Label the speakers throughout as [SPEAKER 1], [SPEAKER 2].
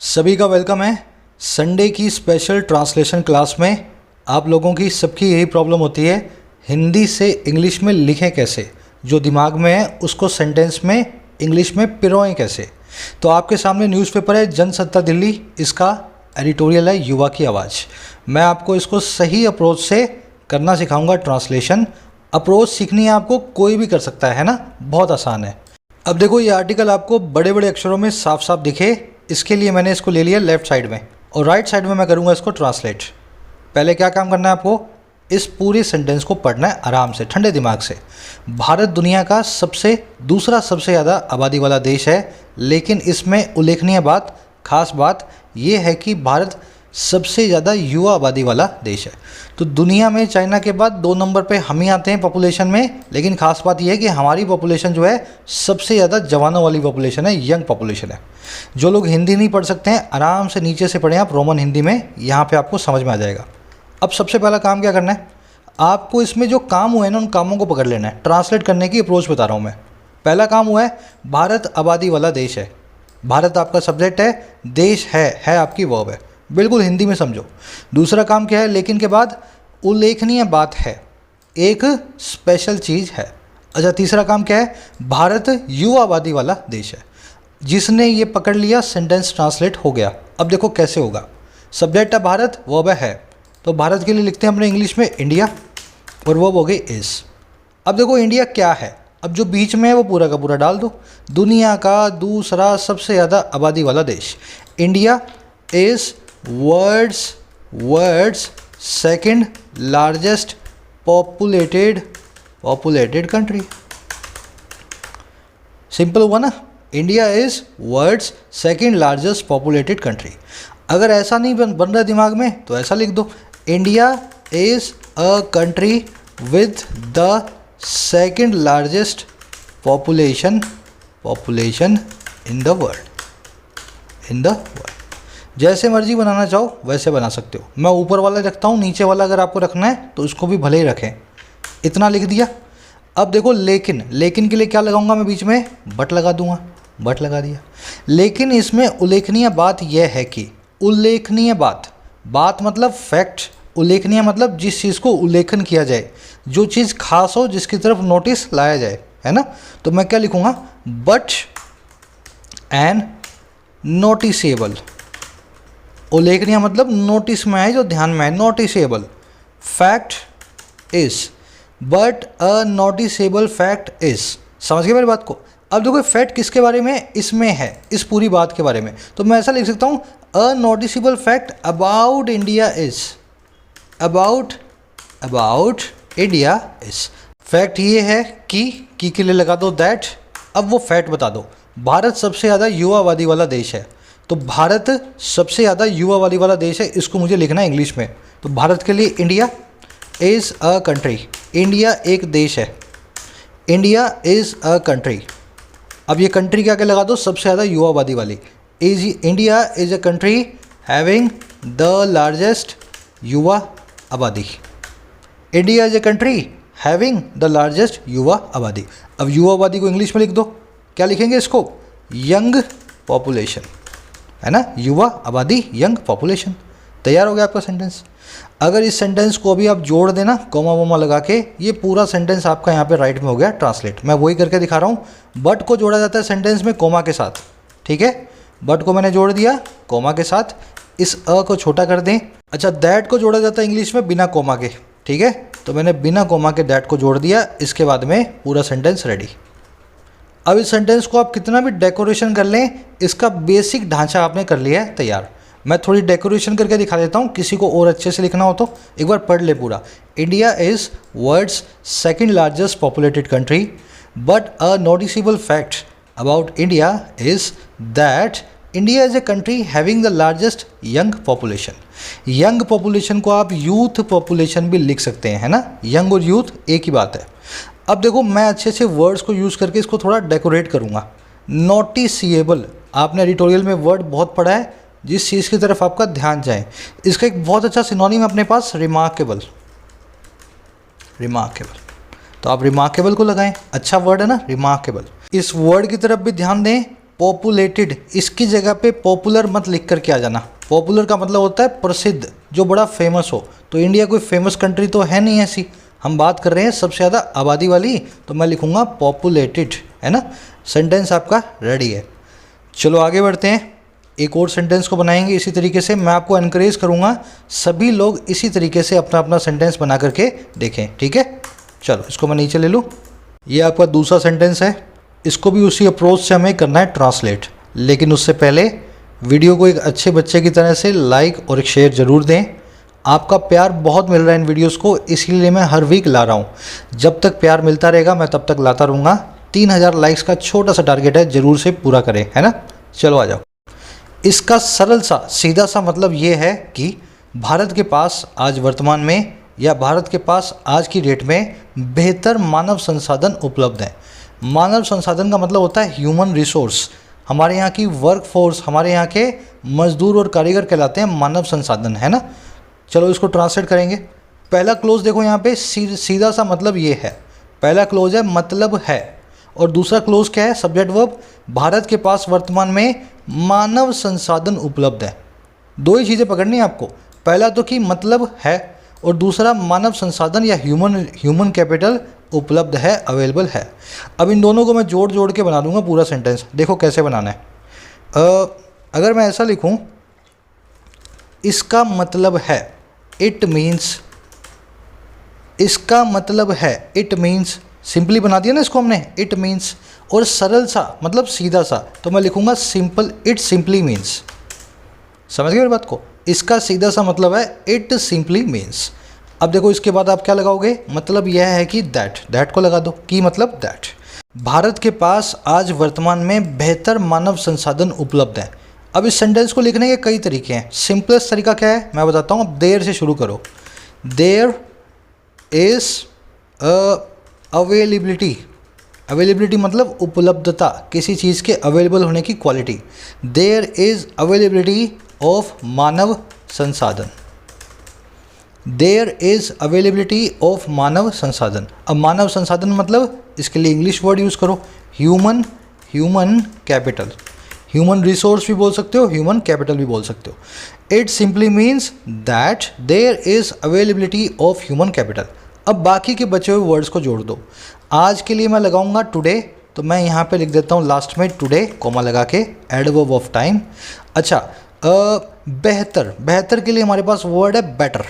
[SPEAKER 1] सभी का वेलकम है संडे की स्पेशल ट्रांसलेशन क्लास में। आप लोगों की सबकी यही प्रॉब्लम होती है, हिंदी से इंग्लिश में लिखें कैसे, जो दिमाग में है उसको सेंटेंस में इंग्लिश में पिरोएं कैसे। तो आपके सामने न्यूज़पेपर है जनसत्ता दिल्ली, इसका एडिटोरियल है युवा की आवाज़। मैं आपको इसको सही अप्रोच से करना सिखाऊंगा ट्रांसलेशन। अप्रोच सीखनी है आपको, कोई भी कर सकता है ना, बहुत आसान है। अब देखो ये आर्टिकल आपको बड़े बड़े अक्षरों में साफ साफ दिखे, इसके लिए मैंने इसको ले लिया लेफ़्ट साइड में और राइट साइड में मैं करूँगा इसको ट्रांसलेट। पहले क्या काम करना है आपको, इस पूरे सेंटेंस को पढ़ना है आराम से ठंडे दिमाग से। भारत दुनिया का दूसरा सबसे ज़्यादा आबादी वाला देश है, लेकिन इसमें उल्लेखनीय बात, खास बात ये है कि भारत सबसे ज़्यादा युवा आबादी वाला देश है। तो दुनिया में चाइना के बाद 2 नंबर पे हम ही आते हैं पॉपुलेशन में, लेकिन खास बात यह है कि हमारी पॉपुलेशन जो है सबसे ज़्यादा जवानों वाली पॉपुलेशन है, यंग पॉपुलेशन है। जो लोग हिंदी नहीं पढ़ सकते हैं आराम से नीचे से पढ़ें आप रोमन हिंदी में, यहाँ पे आपको समझ में आ जाएगा। अब सबसे पहला काम क्या करना है, आपको इसमें जो काम हुए हैं ना उन कामों को पकड़ लेना है। ट्रांसलेट करने की अप्रोच बता रहा हूँ मैं। पहला काम हुआ है भारत आबादी वाला देश है। भारत आपका सब्जेक्ट है, देश है आपकी वर्ब है, बिल्कुल हिंदी में समझो। दूसरा काम क्या है, लेकिन के बाद उल्लेखनीय बात है, एक स्पेशल चीज़ है। अच्छा, तीसरा काम क्या है, भारत युवा आबादी वाला देश है। जिसने ये पकड़ लिया सेंटेंस ट्रांसलेट हो गया। अब देखो कैसे होगा, सब्जेक्ट है भारत, वर्ब है, तो भारत के लिए लिखते हैं अपने इंग्लिश में इंडिया और वर्ब हो गई इज। अब देखो इंडिया क्या है, अब जो बीच में है वो पूरा का पूरा डाल दो, दुनिया का दूसरा सबसे ज़्यादा आबादी वाला देश। India is world's second largest populated country. Simple हुआ ना, India is world's second largest populated country. अगर ऐसा नहीं बन रहा दिमाग में तो ऐसा लिख दो, India is a country with the second largest population in the world. जैसे मर्जी बनाना चाहो वैसे बना सकते हो। मैं ऊपर वाला रखता हूँ, नीचे वाला अगर आपको रखना है तो उसको भी भले ही रखें। इतना लिख दिया। अब देखो लेकिन के लिए क्या लगाऊंगा मैं, बीच में बट लगा दूंगा, बट लगा दिया। लेकिन इसमें उल्लेखनीय बात यह है कि उल्लेखनीय बात मतलब फैक्ट, उल्लेखनीय मतलब जिस चीज़ को उल्लेखन किया जाए, जो चीज़ खास हो, जिसकी तरफ नोटिस लाया जाए, है ना। तो मैं क्या लिखूँगा, बट एंड नोटिसेबल। उल्लेखनीय मतलब नोटिस में है, जो ध्यान में है, noticeable fact is, but a noticeable fact is. समझ गए मेरी बात को। अब देखो फैक्ट किसके बारे में, इसमें है, इस पूरी बात के बारे में। तो मैं ऐसा लिख सकता हूँ, a noticeable fact about India is, about India is. Fact ये है कि के लिए लगा दो दैट। अब वो फैक्ट बता दो, भारत सबसे ज़्यादा युवा आबादी वाला देश है। तो भारत सबसे ज़्यादा युवा आबादी वाला देश है, इसको मुझे लिखना है इंग्लिश में। तो भारत के लिए India is a country, India एक देश है, इंडिया इज़ अ कंट्री। अब ये कंट्री क्या क्या लगा दो, सबसे ज़्यादा युवा आबादी वाली। India is a country having the largest युवा आबादी। India is a country having the largest युवा आबादी। अब युवा आबादी को इंग्लिश में लिख दो, क्या लिखेंगे इसको, यंग पॉपुलेशन, है ना, युवा आबादी यंग पॉपुलेशन। तैयार हो गया आपका सेंटेंस। अगर इस सेंटेंस को अभी आप जोड़ देना कोमा वोमा लगा के, ये पूरा सेंटेंस आपका यहाँ पे राइट में हो गया ट्रांसलेट। मैं वही करके दिखा रहा हूँ। बट को जोड़ा जाता है सेंटेंस में कोमा के साथ, ठीक है। बट को मैंने जोड़ दिया कोमा के साथ, इस अ को छोटा कर दें। अच्छा, दैट को जोड़ा जाता है इंग्लिश में बिना कोमा के, ठीक है। तो मैंने बिना कोमा के दैट को जोड़ दिया, इसके बाद में पूरा सेंटेंस रेडी। अब इस सेंटेंस को आप कितना भी डेकोरेशन कर लें, इसका बेसिक ढांचा आपने कर लिया है तैयार। मैं थोड़ी डेकोरेशन करके दिखा देता हूँ, किसी को और अच्छे से लिखना हो तो एक बार पढ़ ले पूरा। India is world's second largest populated country, but a noticeable fact about India is that India is a country having the largest young population. Young population को आप यूथ पॉपुलेशन भी लिख सकते हैं, है ना। यंग और यूथ एक ही बात है। अब देखो मैं अच्छे से वर्ड्स को यूज़ करके इसको थोड़ा डेकोरेट करूँगा। नोटिसिएबल, आपने एडिटोरियल में वर्ड बहुत पढ़ा है, जिस चीज़ की तरफ आपका ध्यान जाए। इसका एक बहुत अच्छा सिनोनिम है अपने पास, रिमार्केबल। तो आप रिमार्केबल को लगाएं, अच्छा वर्ड है ना रिमार्केबल। इस वर्ड की तरफ भी ध्यान दें, पॉपुलेटेड, इसकी जगह पे पॉपुलर मत लिख कर के आ जाना। पॉपुलर का मतलब होता है प्रसिद्ध, जो बड़ा फेमस हो। तो इंडिया कोई फेमस कंट्री तो है नहीं ऐसी, हम बात कर रहे हैं सबसे ज़्यादा आबादी वाली, तो मैं लिखूँगा पॉपुलेटेड, है ना। सेंटेंस आपका रेडी है। चलो आगे बढ़ते हैं, एक और सेंटेंस को बनाएंगे इसी तरीके से। मैं आपको एनकरेज करूँगा सभी लोग इसी तरीके से अपना अपना सेंटेंस बना करके देखें, ठीक है। चलो इसको मैं नीचे ले लूँ। ये आपका दूसरा सेंटेंस है, इसको भी उसी अप्रोच से हमें करना है ट्रांसलेट। लेकिन उससे पहले वीडियो को एक अच्छे बच्चे की तरह से लाइक और एक शेयर ज़रूर दें। आपका प्यार बहुत मिल रहा है इन वीडियोस को, इसीलिए मैं हर वीक ला रहा हूँ। जब तक प्यार मिलता रहेगा मैं तब तक लाता रहूँगा। 3000 लाइक्स का छोटा सा टारगेट है, ज़रूर से पूरा करें, है ना। चलो आ जाओ। इसका सरल सा सीधा सा मतलब ये है कि भारत के पास आज वर्तमान में, या भारत के पास आज की डेट में बेहतर मानव संसाधन उपलब्ध है। मानव संसाधन का मतलब होता है ह्यूमन रिसोर्स। हमारे यहाँ की वर्क फोर्स, हमारे यहाँ के मजदूर और कारीगर कहलाते हैं मानव संसाधन, है ना। चलो इसको ट्रांसलेट करेंगे। पहला क्लोज देखो यहाँ पे सीधा सा मतलब ये है। पहला क्लोज है मतलब है, और दूसरा क्लोज क्या है, सब्जेक्ट वर्ब। भारत के पास वर्तमान में मानव संसाधन उपलब्ध है। दो ही चीज़ें पकड़नी है आपको, पहला तो कि मतलब है, और दूसरा मानव संसाधन या ह्यूमन कैपिटल उपलब्ध है, अवेलेबल है। अब इन दोनों को मैं जोड़ जोड़ के बना दूंगा पूरा सेंटेंस। देखो कैसे बनाना है। अगर मैं ऐसा लिखूं, इसका मतलब है, इट मीन्स, इसका मतलब है, इट मीन्स, सिंपली बना दिया ना इसको हमने, इट मीन्स। और सरल सा मतलब सीधा सा, तो मैं लिखूंगा सिंपल, इट सिंपली मीन्स। समझ गए मेरी बात को। इसका सीधा सा मतलब है इट सिंपली मीन्स। अब देखो इसके बाद आप क्या लगाओगे, मतलब यह है कि दैट को लगा दो, कि मतलब दैट। भारत के पास आज वर्तमान में बेहतर मानव संसाधन उपलब्ध है। अब इस सेंटेंस को लिखने के कई तरीके हैं। सिंपलेस्ट तरीका क्या है मैं बताता हूँ। अब देयर से शुरू करो। There is availability. अवेलेबिलिटी मतलब उपलब्धता, किसी चीज़ के अवेलेबल होने की quality. There is availability of मानव संसाधन। देयर इज अवेलेबिलिटी ऑफ मानव संसाधन। अब मानव संसाधन मतलब इसके लिए इंग्लिश वर्ड यूज़ करो, ह्यूमन कैपिटल। ह्यूमन रिसोर्स भी बोल सकते हो, ह्यूमन कैपिटल भी बोल सकते हो। It simply means that there is availability of human capital. अब बाकी के बचे हुए वर्ड्स को जोड़ दो। आज के लिए मैं लगाऊंगा टुडे, तो मैं यहाँ पे लिख देता हूँ लास्ट में टुडे, कोमा लगा के, एडवर्ब ऑफ टाइम। अच्छा, बेहतर, बेहतर के लिए हमारे पास वर्ड है better.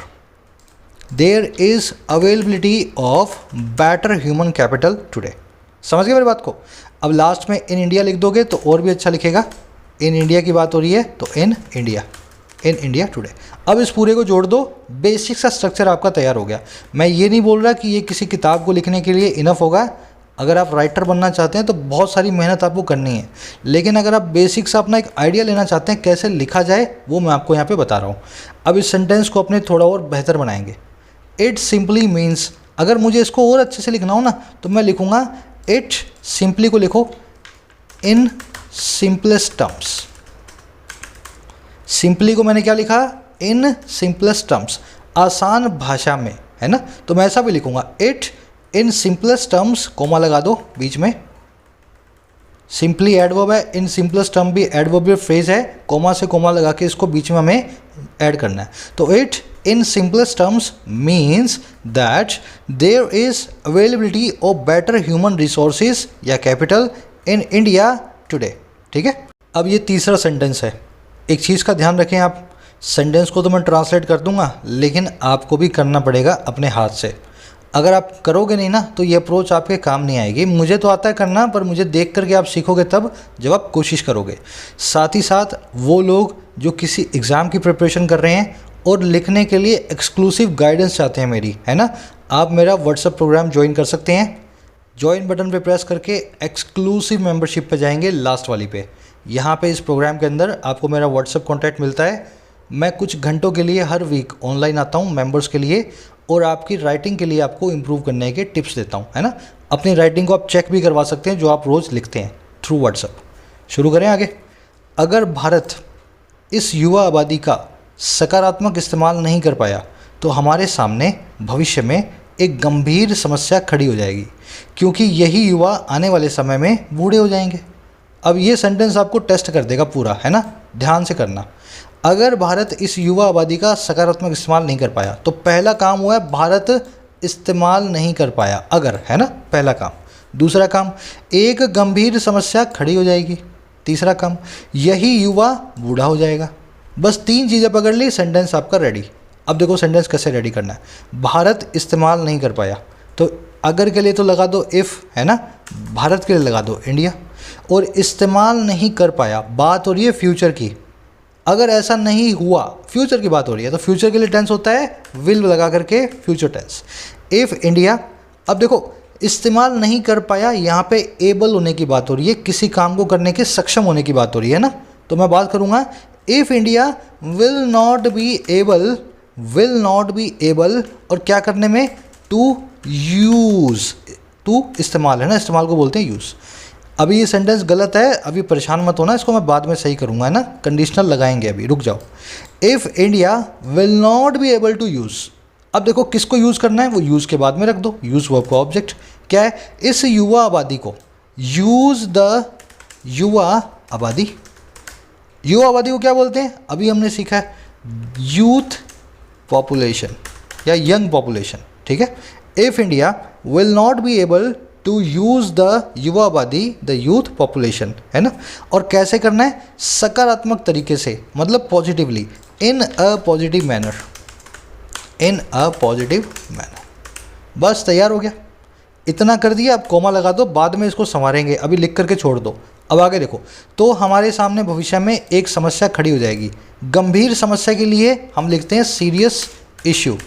[SPEAKER 1] There is availability of better human capital today. समझ गए मेरी बात को। अब लास्ट में इन इंडिया लिख दोगे तो और भी अच्छा लिखेगा। इन इंडिया की बात हो रही है तो इन इंडिया टुडे। अब इस पूरे को जोड़ दो, बेसिक सा स्ट्रक्चर आपका तैयार हो गया। मैं ये नहीं बोल रहा कि ये किसी किताब को लिखने के लिए इनफ होगा। अगर आप राइटर बनना चाहते हैं तो बहुत सारी मेहनत आपको करनी है, लेकिन अगर आप बेसिक सा अपना एक आइडिया लेना चाहते हैं कैसे लिखा जाए, वो मैं आपको यहाँ पे बता रहा हूँ। अब इस सेंटेंस को अपने थोड़ा और बेहतर बनाएंगे। इट सिंपली मीन्स, अगर मुझे इसको और अच्छे से लिखना हो ना तो मैं लिखूँगा, इट सिंपली को लिखो इन सिंपलेस्ट टर्म्स। सिंपली को मैंने क्या लिखा, इन सिंपलेस्ट टर्म्स, आसान भाषा में, है ना। तो मैं ऐसा भी लिखूँगा, it in simplest terms, comma लगा दो बीच में। सिंपली एडवर्ब है, इन सिंपलेस्ट टर्म भी एडवर्बियल फ्रेज है, कोमा से कोमा लगा के इसको बीच में हमें ऐड करना है। तो it in simplest terms means that there is availability of better human resources या कैपिटल इन इंडिया टुडे। ठीक है। अब ये तीसरा सेंटेंस है। एक चीज़ का ध्यान रखें आप, सेंटेंस को तो मैं ट्रांसलेट कर दूंगा, लेकिन आपको भी करना पड़ेगा अपने हाथ से। अगर आप करोगे नहीं ना तो ये अप्रोच आपके काम नहीं आएगी। मुझे तो आता है करना, पर मुझे देख करके आप सीखोगे तब जब आप कोशिश करोगे। साथ ही साथ वो लोग जो किसी एग्ज़ाम की प्रिपरेशन कर रहे हैं और लिखने के लिए एक्सक्लूसिव गाइडेंस चाहते हैं मेरी, है ना, आप मेरा व्हाट्सएप प्रोग्राम ज्वाइन कर सकते हैं। ज्वाइन बटन पे प्रेस करके एक्सक्लूसिव मेंबरशिप पे जाएंगे, लास्ट वाली पे। यहाँ पे इस प्रोग्राम के अंदर आपको मेरा व्हाट्सएप कॉन्टैक्ट मिलता है। मैं कुछ घंटों के लिए हर वीक ऑनलाइन आता हूँ मेंबर्स के लिए, और आपकी राइटिंग के लिए आपको इम्प्रूव करने के टिप्स देता हूँ, है ना। अपनी राइटिंग को आप चेक भी करवा सकते हैं जो आप रोज़ लिखते हैं थ्रू व्हाट्सएप। शुरू करें आगे। अगर भारत इस युवा आबादी का सकारात्मक इस्तेमाल नहीं कर पाया तो हमारे सामने भविष्य में एक गंभीर समस्या खड़ी हो जाएगी, क्योंकि यही युवा आने वाले समय में बूढ़े हो जाएंगे। अब ये सेंटेंस आपको टेस्ट कर देगा पूरा, है ना, ध्यान से करना। अगर भारत इस युवा आबादी का सकारात्मक इस्तेमाल नहीं कर पाया, तो पहला काम हुआ है भारत इस्तेमाल नहीं कर पाया, अगर, है ना, पहला काम। दूसरा काम, एक गंभीर समस्या खड़ी हो जाएगी। तीसरा काम, यही युवा बूढ़ा हो जाएगा। बस 3 चीज़ें पकड़ ली, सेंटेंस आपका रेडी। अब देखो सेंटेंस कैसे रेडी करना है। भारत इस्तेमाल नहीं कर पाया, तो अगर के लिए तो लगा दो इफ़, है ना, भारत के लिए लगा दो इंडिया। और इस्तेमाल नहीं कर पाया, बात हो रही है फ्यूचर की। अगर ऐसा नहीं हुआ, फ्यूचर की बात हो रही है, तो फ्यूचर के लिए टेंस होता है विल लगा करके फ्यूचर टेंस। इफ़ इंडिया, अब देखो इस्तेमाल नहीं कर पाया, यहाँ पे एबल होने की बात हो रही है, किसी काम को करने के सक्षम होने की बात हो रही है ना। तो मैं बात करूँगा if India will not be able, और क्या करने में, टू यूज़, टू इस्तेमाल, है ना, इस्तेमाल को बोलते हैं यूज़। अभी ये सेंटेंस गलत है, अभी परेशान मत होना, इसको मैं बाद में सही करूँगा, है ना, कंडीशनल लगाएंगे, अभी रुक जाओ। If India will not be able to use, अब देखो किसको यूज़ करना है, वो यूज़ के बाद में रख दो, यूज़ वर्ब का ऑब्जेक्ट क्या है, इस युवा आबादी को, यूज़ द युवा आबादी। युवा आबादी को क्या बोलते हैं, अभी हमने सीखा है यूथ पॉपुलेशन या यंग पॉपुलेशन, ठीक है। If India will not be able to use the युवा आबादी, द यूथ पॉपुलेशन, है ना। और कैसे करना है, सकारात्मक तरीके से, मतलब positively, in a positive manner, in a positive manner. बस तैयार हो गया, इतना कर दिया। अब कोमा लगा दो, बाद में इसको संवारेंगे, अभी लिख करके छोड़ दो। अब आगे देखो, तो हमारे सामने भविष्य में एक समस्या खड़ी हो जाएगी। गंभीर समस्या के लिए हम लिखते हैं सीरियस इश्यू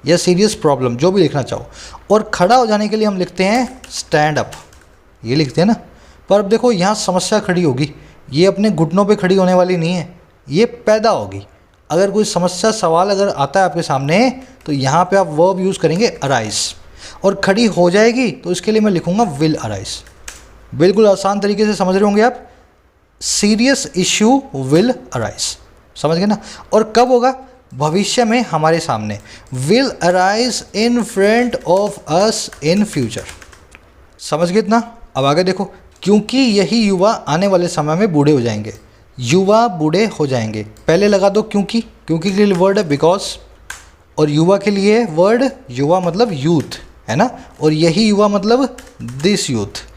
[SPEAKER 1] या सीरियस प्रॉब्लम, जो भी लिखना चाहो। और खड़ा हो जाने के लिए हम लिखते हैं स्टैंड अप, ये लिखते हैं ना। पर अब देखो यहाँ समस्या खड़ी होगी, ये अपने घुटनों पे खड़ी होने वाली नहीं है, ये पैदा होगी। अगर कोई समस्या, सवाल अगर आता है आपके सामने, तो यहाँ पे आप वर्ब यूज़ करेंगे अराइज, और खड़ी हो जाएगी तो इसके लिए मैं लिखूँगा विल अराइज। बिल्कुल आसान तरीके से समझ रहे होंगे आप, सीरियस इश्यू विल अराइज, समझ गए ना। और कब होगा, भविष्य में हमारे सामने, will arise in front of us in future, समझ गए इतना। अब आगे देखो, क्योंकि यही युवा आने वाले समय में बूढ़े हो जाएंगे, युवा बूढ़े हो जाएंगे, पहले लगा दो क्योंकि, क्योंकि के लिए वर्ड है बिकॉज, और युवा के लिए वर्ड, युवा मतलब यूथ, है ना, और यही युवा मतलब दिस यूथ,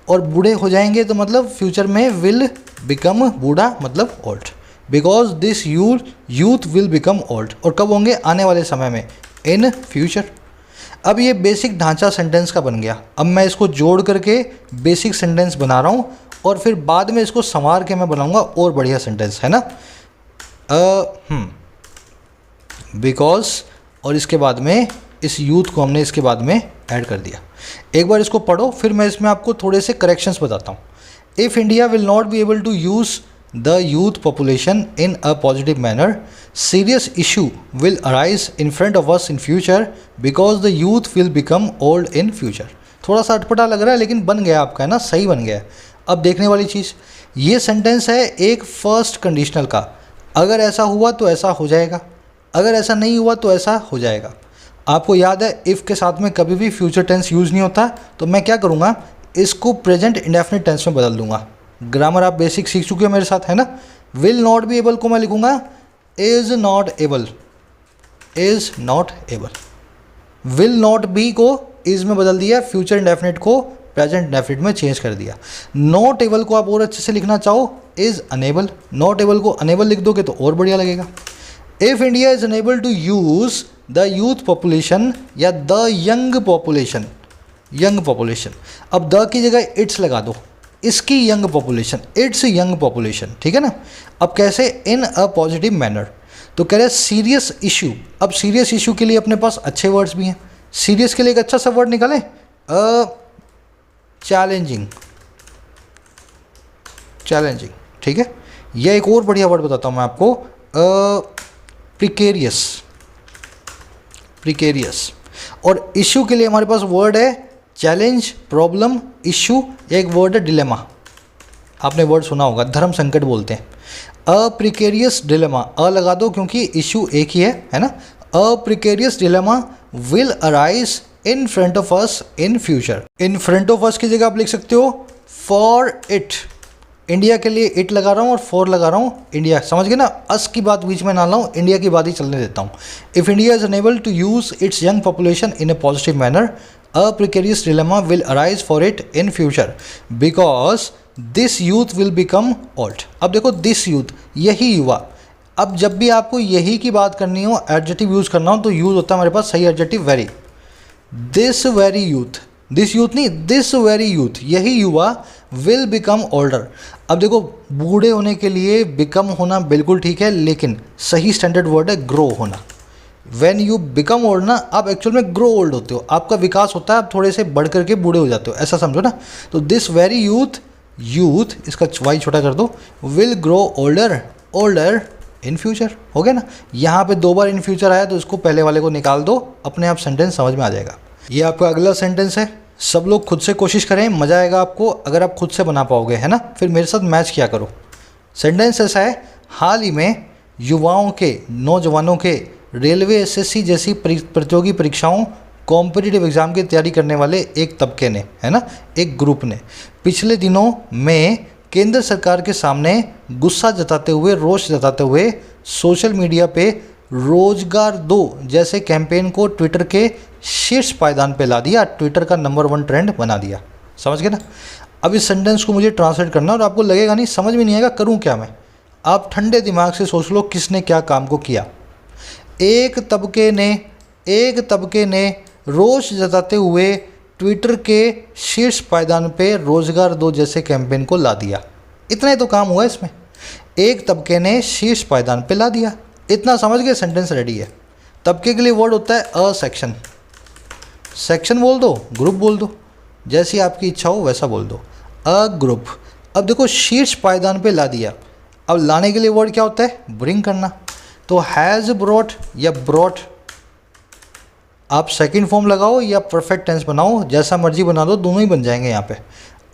[SPEAKER 1] और बूढ़े हो जाएंगे तो मतलब फ्यूचर में विल बिकम, बूढ़ा मतलब old, because this youth will become old. और कब होंगे, आने वाले समय में, इन फ्यूचर। अब ये बेसिक ढांचा सेंटेंस का बन गया। अब मैं इसको जोड़ करके बेसिक सेंटेंस बना रहा हूँ, और फिर बाद में इसको संवार के मैं बनाऊँगा और बढ़िया सेंटेंस, है ना। बिकॉज, और इसके बाद में इस यूथ को हमने इसके बाद में ऐड कर दिया। एक बार इसको पढ़ो, फिर मैं इसमें आपको थोड़े से करेक्शंस बताता हूँ। If India will not be able to use the youth population in a positive manner, serious issue will arise in front of us in future, because the youth will become old in future. थोड़ा सा अटपटा लग रहा है, लेकिन बन गया आपका, है ना, सही बन गया। अब देखने वाली चीज़, ये सेंटेंस है एक फर्स्ट कंडीशनल का। अगर ऐसा हुआ तो ऐसा हो जाएगा, अगर ऐसा नहीं हुआ तो ऐसा हो जाएगा। आपको याद है इफ़ के साथ में कभी भी फ्यूचर टेंस यूज़ नहीं होता, तो मैं क्या करूँगा, इसको प्रेजेंट इंडेफिनिट टेंस में बदल दूंगा। ग्रामर आप बेसिक सीख चुके हो मेरे साथ, है ना। विल नॉट बी एबल को मैं लिखूँगा is not able, is not able. Will not B को इज़ में बदल दिया, फ्यूचर इंडेफिनिट को प्रेजेंट इंडेफिनिट में चेंज कर दिया। नॉट एबल को आप और अच्छे से लिखना चाहो, इज़ अनेबल, नॉट एबल को अनेबल लिख दोगे तो और बढ़िया लगेगा। If India is enable to use the youth population या the young population, young population, अब द की जगह इट्स लगा दो, इसकी young population, its young population, ठीक है ना। अब कैसे, इन अ पॉजिटिव मैनर, तो कह रहे सीरियस इशू। अब सीरियस इशू के लिए अपने पास अच्छे वर्ड्स भी हैं। सीरियस के लिए एक अच्छा सा वर्ड निकालें, चैलेंजिंग, चैलेंजिंग, ठीक है। यह एक और बढ़िया वर्ड बताता हूँ मैं आपको, प्रिकेरियस, प्रिकेरियस। और इशू के लिए हमारे पास वर्ड है चैलेंज, प्रॉब्लम, इशू, एक वर्ड है डिलेमा। आपने वर्ड सुना होगा, धर्म संकट बोलते हैं। अ प्रिकेरियस डिलेमा, अ लगा दो क्योंकि इशू एक ही है ना। A precarious dilemma will arise in front of us in future. In front of us की जगह आप लिख सकते हो फॉर इट, इंडिया के लिए इट लगा रहा हूँ और फॉर लगा रहा हूँ इंडिया, समझ गए ना, अस की बात बीच में ना लाऊं, इंडिया की बात ही चलने देता हूँ। If India is unable to use its young population in a positive manner, a precarious dilemma will arise for it in future because this youth will become old. अब देखो दिस यूथ, यही युवा। अब जब भी आपको यही की बात करनी हो, एडजेक्टिव यूज़ करना हो, तो यूज़ होता है हमारे पास सही adjective very. This very youth, this youth नहीं, दिस वेरी यूथ, यही युवा विल बिकम ओल्डर। अब देखो बूढ़े होने के लिए बिकम होना बिल्कुल ठीक है, लेकिन सही स्टैंडर्ड वर्ड है ग्रो होना। व्हेन यू बिकम ओल्ड ना, आप एक्चुअल में ग्रो ओल्ड होते हो, आपका विकास होता है, आप थोड़े से बढ़ करके बूढ़े हो जाते हो, ऐसा समझो ना। तो दिस वेरी यूथ, यूथ इसका वाई छोटा कर दो, will grow older, older in future. हो गया ना। यहाँ पे 2 बार इन फ्यूचर आया तो इसको पहले वाले को निकाल दो, अपने आप सेंटेंस समझ में आ जाएगा। ये आपका अगला सेंटेंस है। सब लोग खुद से कोशिश करें, मज़ा आएगा आपको अगर आप खुद से बना पाओगे, है ना। फिर मेरे साथ मैच किया करो। सेंटेंस ऐसा है, हाल ही में युवाओं के, नौजवानों के रेलवे एसएससी जैसी प्रतियोगी परीक्षाओं, कॉम्पिटिटिव एग्ज़ाम की तैयारी करने वाले एक तबके ने, है ना, एक ग्रुप ने पिछले दिनों में केंद्र सरकार के सामने गुस्सा जताते हुए, रोष जताते हुए सोशल मीडिया पे रोजगार दो जैसे कैंपेन को ट्विटर के शीर्ष पायदान पे ला दिया, ट्विटर का नंबर 1 ट्रेंड बना दिया। समझ गए ना। अब इस सेंटेंस को मुझे ट्रांसलेट करना और आपको लगेगा नहीं, समझ में नहीं आएगा करूं क्या मैं। आप ठंडे दिमाग से सोच लो किसने क्या काम को किया। एक तबके ने रोष जताते हुए ट्विटर के शीर्ष पायदान पे रोजगार दो जैसे कैंपेन को ला दिया। इतना ही तो काम हुआ इसमें, एक तबके ने शीर्ष पायदान पे ला दिया। इतना समझ गए, सेंटेंस रेडी है। तबके के लिए वर्ड होता है अ सेक्शन। सेक्शन बोल दो, ग्रुप बोल दो, जैसी आपकी इच्छा हो वैसा बोल दो, अ ग्रुप। अब देखो शीर्ष पायदान पे ला दिया। अब लाने के लिए वर्ड क्या होता है, ब्रिंग करना। तो हैज़ ब्रॉट या ब्रॉट, आप सेकंड फॉर्म लगाओ या परफेक्ट टेंस बनाओ, जैसा मर्जी बना दो, दोनों ही बन जाएंगे यहाँ पे।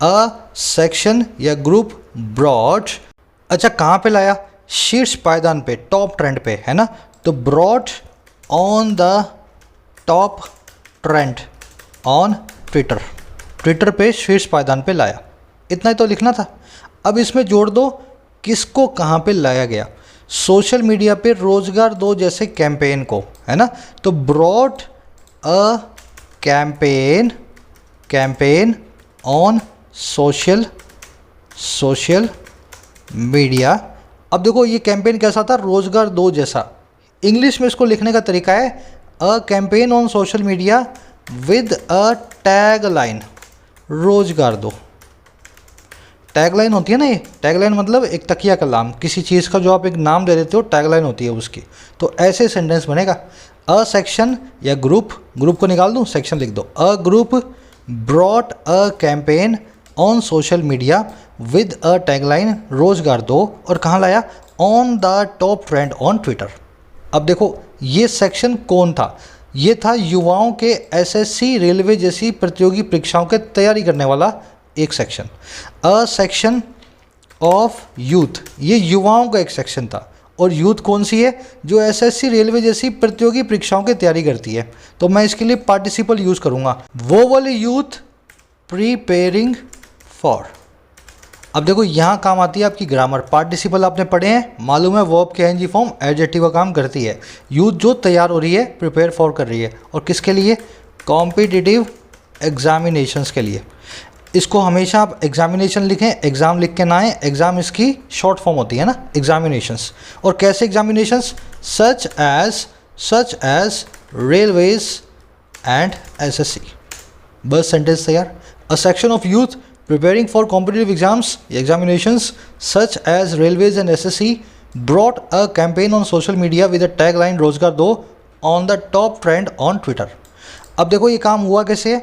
[SPEAKER 1] अ सेक्शन या ग्रुप ब्रॉट। अच्छा कहाँ पे लाया, शीर्ष पायदान पे, टॉप ट्रेंड पे, है ना। तो brought on the top trend on Twitter, Twitter पे शीर्ष पायदान पे लाया। इतना ही तो लिखना था। अब इसमें जोड़ दो किसको कहाँ पे लाया गया, सोशल मीडिया पे रोजगार दो जैसे कैंपेन को, है ना। तो brought a campaign on social media. अब देखो ये कैंपेन कैसा था, रोजगार दो जैसा। इंग्लिश में इसको लिखने का तरीका है a campaign on social media with a tag line, रोजगार दो। टैग लाइन होती है ना, ये टैग लाइन मतलब एक तकिया का नाम, किसी चीज़ का जो आप एक नाम दे देते हो, टैग लाइन होती है उसकी। तो ऐसे सेंटेंस बनेगा, अ सेक्शन या ग्रुप, ग्रुप को निकाल दूँ, सेक्शन लिख दो। A group brought a campaign on social media with a tagline रोजगार दो, और कहाँ लाया, on the top trend on Twitter. अब देखो ये सेक्शन कौन था, ये था युवाओं के एसएससी, रेलवे जैसी प्रतियोगी परीक्षाओं के तैयारी करने वाला एक section. A section of youth, ये युवाओं का एक सेक्शन था। और यूथ कौन सी है, जो एसएससी, रेलवे जैसी प्रतियोगी परीक्षाओं की तैयारी करती है। तो मैं इसके लिए पार्टिसिपल यूज़ करूँगा, वो वाले यूथ प्रिपेयरिंग फॉर। अब देखो यहाँ काम आती है आपकी ग्रामर। पार्टिसिपल आपने पढ़े हैं, मालूम है वर्ब के एनजी फॉर्म एडजेक्टिव का काम करती है। यूथ जो तैयार हो रही है, प्रिपेयर फॉर कर रही है, और किसके लिए, कॉम्पिटिटिव एग्जामिनेशंस के लिए। इसको हमेशा आप एग्जामिनेशन लिखें, एग्ज़ाम लिख के ना आए, एग्ज़ाम इसकी शॉर्ट फॉर्म होती है ना, एग्जामिनेशंस। और कैसे examinations, such as railways and SSC. बस सेंटेंस तैयार। A section of youth preparing for competitive exams, examinations such as railways and SSC brought a campaign on social media with the tagline रोजगार दो on the top trend on Twitter। अब देखो ये काम हुआ कैसे,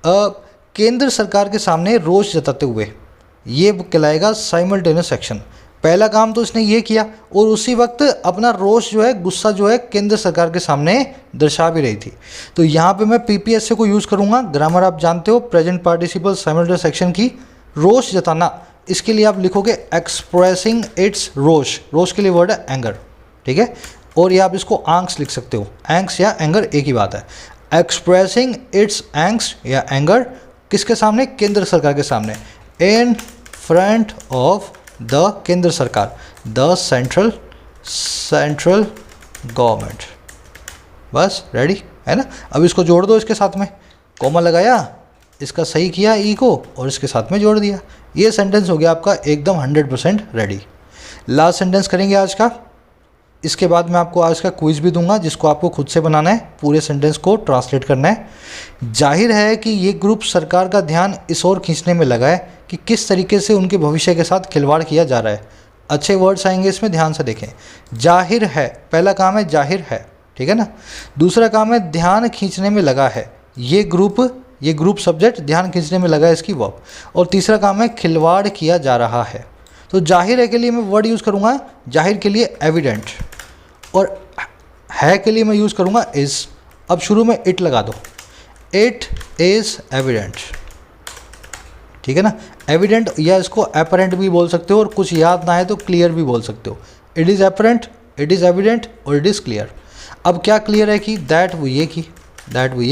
[SPEAKER 1] केंद्र सरकार के सामने रोष जताते हुए, ये कहलाएगा साइमल्टेनियस एक्शन। पहला काम तो इसने ये किया और उसी वक्त अपना रोष जो है, गुस्सा जो है, केंद्र सरकार के सामने दर्शा भी रही थी। तो यहाँ पे मैं पीपीएससी को यूज़ करूँगा। ग्रामर आप जानते हो, प्रेजेंट पार्टिसिपल साइमल्टेनियस एक्शन की। रोष जताना, इसके लिए आप लिखोगे एक्सप्रेसिंग इट्स रोष, रोष के लिए वर्ड है एंगर, ठीक है। और ये आप इसको आंक्स लिख सकते हो, एंग्स या एंगर एक ही बात है। एक्सप्रेसिंग इट्स एंग्स या एंगर किसके सामने, केंद्र सरकार के सामने, इन फ्रंट ऑफ द केंद्र सरकार, द सेंट्रल गवर्नमेंट। बस रेडी है ना। अब इसको जोड़ दो इसके साथ में, कॉमा लगाया, इसका सही किया ई को और इसके साथ में जोड़ दिया। ये सेंटेंस हो गया आपका एकदम 100% रेडी। लास्ट सेंटेंस करेंगे आज का। इसके बाद मैं आपको आज का क्विज भी दूंगा जिसको आपको खुद से बनाना है, पूरे सेंटेंस को ट्रांसलेट करना है। जाहिर है कि ये ग्रुप सरकार का ध्यान इस ओर खींचने में लगा है कि किस तरीके से उनके भविष्य के साथ खिलवाड़ किया जा रहा है। अच्छे वर्ड्स आएंगे इसमें, ध्यान से देखें। जाहिर है, पहला काम है जाहिर है, ठीक है ना। दूसरा काम है ध्यान खींचने में लगा है, ये ग्रुप सब्जेक्ट ध्यान खींचने में लगा है, इसकी वर्ब। और तीसरा काम है खिलवाड़ किया जा रहा है। तो जाहिर है के लिए मैं वर्ड यूज़ करूँगा, जाहिर के लिए एविडेंट, और है के लिए मैं यूज़ करूँगा इज़। अब शुरू में इट लगा दो, इट इज़ एविडेंट, ठीक है ना। एविडेंट या इसको अपरेंट भी बोल सकते हो, और कुछ याद ना आए तो क्लियर भी बोल सकते हो। It is apparent, it is evident और इट इज़ क्लियर। अब क्या क्लियर है कि दैट वो ये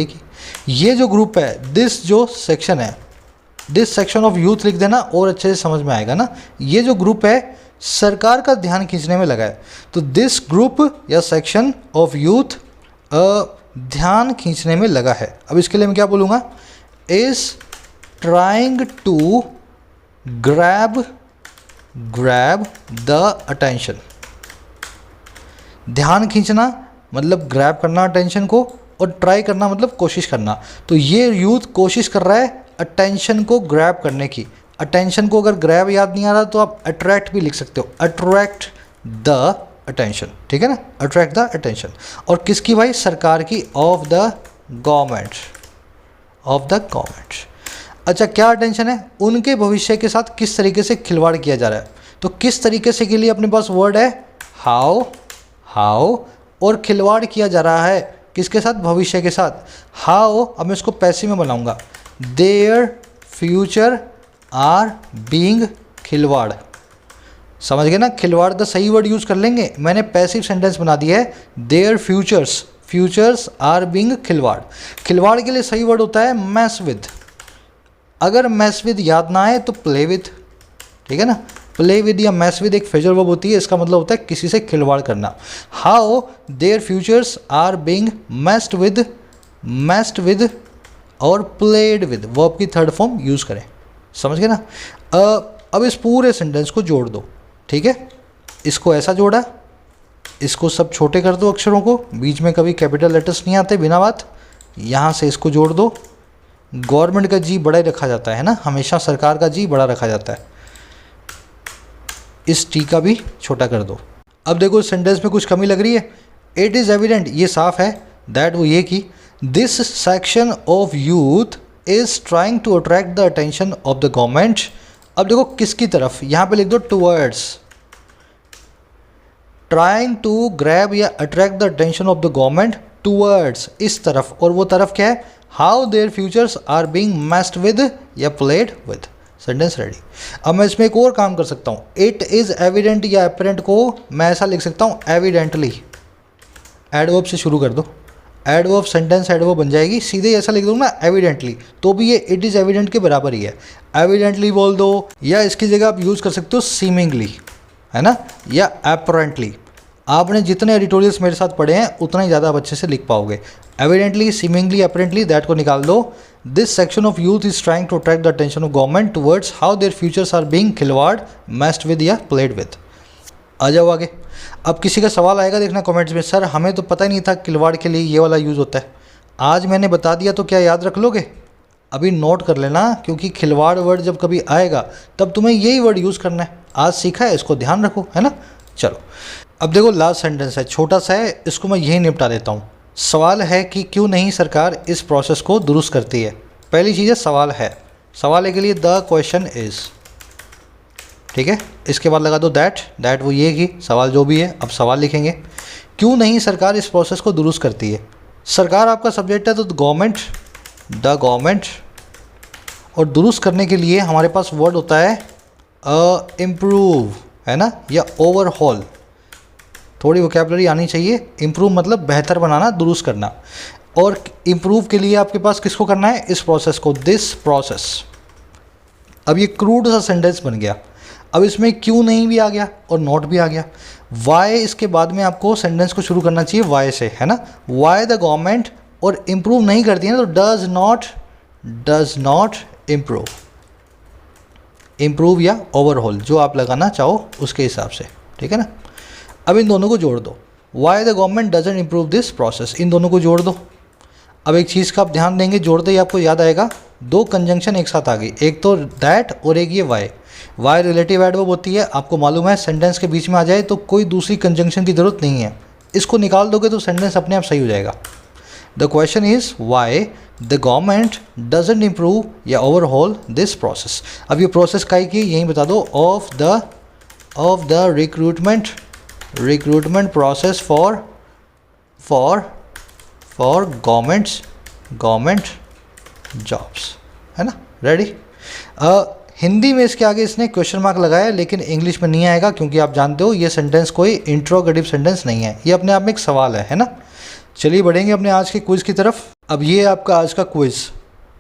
[SPEAKER 1] की, ये जो ग्रुप है, दिस जो सेक्शन है, दिस सेक्शन ऑफ यूथ लिख देना और अच्छे से समझ में आएगा ना। ये जो ग्रुप है सरकार का ध्यान खींचने में लगा है, तो दिस ग्रुप या सेक्शन ऑफ यूथ ध्यान खींचने में लगा है। अब इसके लिए मैं क्या बोलूँगा, is trying to grab the attention. ध्यान खींचना मतलब ग्रैब करना अटेंशन को, और ट्राई करना मतलब कोशिश करना। तो ये यूथ कोशिश कर रहा है अटेंशन को ग्रैब करने की। अटेंशन को अगर ग्रैब याद नहीं आ रहा तो आप अट्रैक्ट भी लिख सकते हो, अट्रैक्ट द अटेंशन, ठीक है ना, अट्रैक्ट द अटेंशन। और किसकी भाई, सरकार की, ऑफ द गवर्नमेंट। अच्छा क्या अटेंशन है, उनके भविष्य के साथ किस तरीके से खिलवाड़ किया जा रहा है। तो किस तरीके से के लिए अपने पास वर्ड है हाउ, और खिलवाड़ किया जा रहा है किसके साथ, भविष्य के साथ, हाउ। अब मैं इसको पैसिव में बनाऊंगा, देयर फ्यूचर आर बीइंग खिलवाड़। समझ गए ना, खिलवाड़ का सही वर्ड यूज़ कर लेंगे। मैंने पैसिव सेंटेंस बना दिया है, देयर फ्यूचर्स आर बीइंग खिलवाड़। खिलवाड़ के लिए सही वर्ड होता है मैस विद। अगर मैस विद याद ना आए तो प्ले विद, ठीक है ना। प्ले विद या मैस विद एक फ्रेजल वर्ब होती है, इसका मतलब होता है किसी से खिलवाड़ करना। How their futures are being messed with और प्लेड विद, वर्ब की थर्ड फॉर्म यूज़ करें। समझ गए ना। अब इस पूरे सेंटेंस को जोड़ दो, ठीक है। इसको ऐसा जोड़ा, इसको सब छोटे कर दो अक्षरों को, बीच में कभी कैपिटल लेटर्स नहीं आते बिना बात। यहाँ से इसको जोड़ दो। गवर्नमेंट का जी बड़ा ही रखा जाता है ना, हमेशा सरकार का जी बड़ा रखा जाता है। इस टी का भी छोटा कर दो। अब देखो इस सेंटेंस में कुछ कमी लग रही है। इट इज़ एविडेंट, ये साफ है। दैट वो ये की, this section of youth is trying to attract the attention of the government. अब देखो किसकी तरफ, यहाँ पे लिख दो टूवर्ड्स, ट्राइंग टू ग्रैब या attract the attention of the government towards, इस तरफ। और वो तरफ क्या है, how their futures are being messed with या प्लेड विद। Sentence ready. अब मैं इसमें एक और काम कर सकता हूँ, इट इज़ एविडेंट या अपरेंट को मैं ऐसा लिख सकता हूँ एविडेंटली। एडवर्ब से शुरू कर दो, एडवर्ब सेंटेंस एडवर्ब बन जाएगी। सीधे ऐसा लिख दो ना एविडेंटली, तो भी ये इट इज़ एविडेंट के बराबर ही है। एविडेंटली बोल दो, या इसकी जगह आप यूज़ कर सकते हो सीमिंगली, है ना, या अपरेंटली। आपने जितने एडिटोरियल्स मेरे साथ पढ़े हैं उतना ही ज़्यादा आप अच्छे से लिख पाओगे। एविडेंटली, सीमिंगली, अपरेंटली, दैट को निकाल दो। This section of youth is trying to attract the attention of government towards how their futures are being खिलवाड़, मैस्ड विद या प्लेड विद। आ जाओ आगे। अब किसी का सवाल आएगा देखना कमेंट्स में, सर हमें तो पता ही नहीं था खिलवाड़ के लिए ये वाला यूज़ होता है। आज मैंने बता दिया तो क्या याद रख लोगे? अभी नोट कर लेना, क्योंकि खिलवाड़ वर्ड जब कभी आएगा तब तुम्हें यही वर्ड यूज़ करना है। आज सीखा है, इसको ध्यान रखो, है ना। चलो अब देखो लास्ट सेंटेंस है, छोटा सा है, इसको मैं यही निपटा देता हूँ। सवाल है कि क्यों नहीं सरकार इस प्रोसेस को दुरुस्त करती है। पहली चीज़ है सवाल है, सवाल है के लिए द क्वेश्चन इज़, ठीक है। इसके बाद लगा दो दैट वो ये कि सवाल जो भी है, अब सवाल लिखेंगे। क्यों नहीं सरकार इस प्रोसेस को दुरुस्त करती है। सरकार आपका सब्जेक्ट है तो द गवर्नमेंट, और दुरुस्त करने के लिए हमारे पास वर्ड होता है इम्प्रूव, है ना, या ओवरहॉल। थोड़ी वोकैबुलरी आनी चाहिए। इम्प्रूव मतलब बेहतर बनाना, दुरुस्त करना। और इम्प्रूव के लिए आपके पास किसको करना है, इस प्रोसेस को, दिस प्रोसेस। अब ये क्रूड सा सेंटेंस बन गया। अब इसमें क्यों नहीं भी आ गया और नॉट भी आ गया। वाई इसके बाद में आपको सेंटेंस को शुरू करना चाहिए वाई से, है ना। वाई द गवर्नमेंट, और इम्प्रूव नहीं करती है तो डज नॉट इम्प्रूव, इम्प्रूव या ओवरऑल जो आप लगाना चाहो उसके हिसाब से, ठीक है ना। अब इन दोनों को जोड़ दो, why the government doesn't improve this process, इन दोनों को जोड़ दो। अब एक चीज़ का आप ध्यान देंगे, जोड़ते ही आपको याद आएगा दो कंजंक्शन एक साथ आ गई, एक तो दैट और एक ये वाई। वाई रिलेटिव एडवर्ब होती है, आपको मालूम है सेंटेंस के बीच में आ जाए तो कोई दूसरी कंजंक्शन की ज़रूरत नहीं है, इसको निकाल दोगे तो सेंटेंस अपने आप सही हो जाएगा। The question is why the government doesn't improve या ओवरऑल दिस प्रोसेस। अब ये प्रोसेस का ही की यहीं बता दो, of the recruitment process for government jobs, है ना। रेडी। हिंदी में इसके आगे इसने क्वेश्चन मार्क लगाया, लेकिन इंग्लिश में नहीं आएगा क्योंकि आप जानते हो ये सेंटेंस कोई इंट्रोगेटिव सेंटेंस नहीं है, ये अपने आप में एक सवाल है ना। चलिए बढ़ेंगे अपने आज के क्विज़ की तरफ। अब ये आपका आज का क्विज़,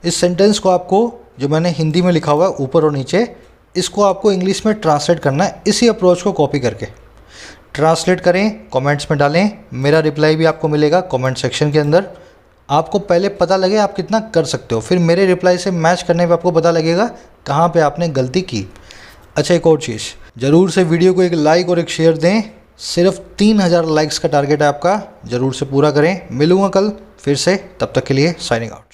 [SPEAKER 1] इस सेंटेंस को आपको जो मैंने हिंदी में लिखा हुआ है ऊपर और नीचे, इसको आपको इंग्लिश में ट्रांसलेट करना है। इसी अप्रोच को कॉपी करके ट्रांसलेट करें, कमेंट्स में डालें, मेरा रिप्लाई भी आपको मिलेगा कमेंट सेक्शन के अंदर। आपको पहले पता लगे आप कितना कर सकते हो, फिर मेरे रिप्लाई से मैच करने पे आपको पता लगेगा कहाँ पे आपने गलती की। अच्छा, एक और चीज़, ज़रूर से वीडियो को एक लाइक और एक शेयर दें। सिर्फ 3000 लाइक्स का टारगेट है आपका, ज़रूर से पूरा करें। मिलूँगा कल फिर से, तब तक के लिए साइनिंग आउट।